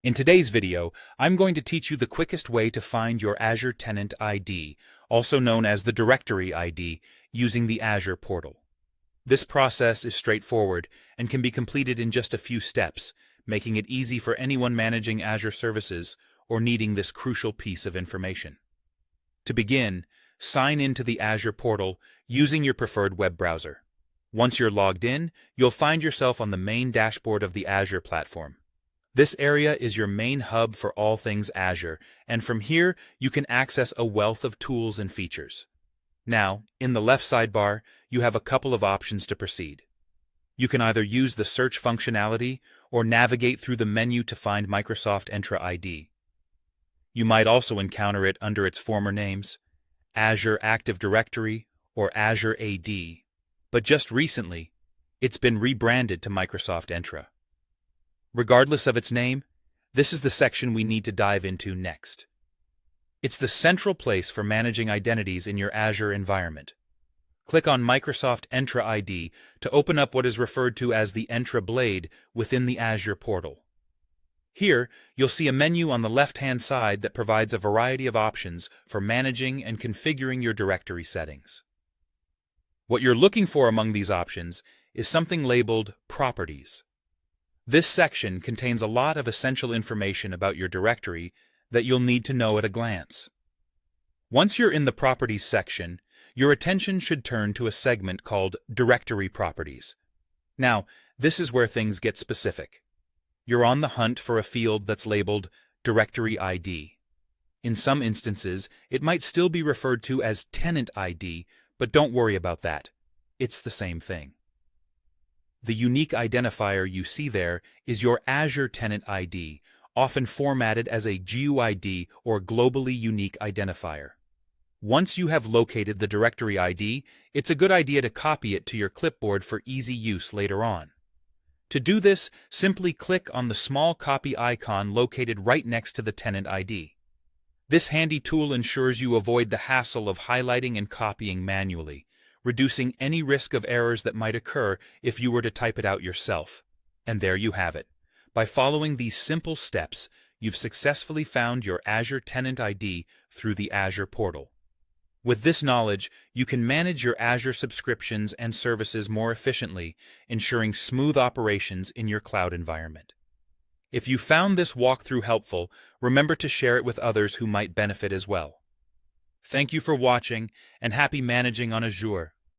In today's video, I'm going to teach you the quickest way to find your Azure Tenant ID, also known as the Directory ID, using the Azure Portal. This process is straightforward and can be completed in just a few steps, making it easy for anyone managing Azure services or needing this crucial piece of information. To begin, sign into the Azure Portal using your preferred web browser. Once you're logged in, you'll find yourself on the main dashboard of the Azure platform. This area is your main hub for all things Azure, and from here you can access a wealth of tools and features. Now, in the left sidebar, you have a couple of options to proceed. You can either use the search functionality or navigate through the menu to find Microsoft Entra ID. You might also encounter it under its former names, Azure Active Directory or Azure AD, but just recently, it's been rebranded to Microsoft Entra. Regardless of its name, this is the section we need to dive into next. It's the central place for managing identities in your Azure environment. Click on Microsoft Entra ID to open up what is referred to as the Entra Blade within the Azure Portal. Here, you'll see a menu on the left-hand side that provides a variety of options for managing and configuring your directory settings. What you're looking for among these options is something labeled Properties. This section contains a lot of essential information about your directory that you'll need to know at a glance. Once you're in the Properties section, your attention should turn to a segment called Directory Properties. Now, this is where things get specific. You're on the hunt for a field that's labeled Directory ID. In some instances, it might still be referred to as Tenant ID, but don't worry about that. It's the same thing. The unique identifier you see there is your Azure Tenant ID, often formatted as a GUID or Globally Unique Identifier. Once you have located the directory ID, it's a good idea to copy it to your clipboard for easy use later on. To do this, simply click on the small copy icon located right next to the tenant ID. This handy tool ensures you avoid the hassle of highlighting and copying manually, reducing any risk of errors that might occur if you were to type it out yourself. And there you have it. By following these simple steps, you've successfully found your Azure Tenant ID through the Azure Portal. With this knowledge, you can manage your Azure subscriptions and services more efficiently, ensuring smooth operations in your cloud environment. If you found this walkthrough helpful, remember to share it with others who might benefit as well. Thank you for watching, and happy managing on Azure.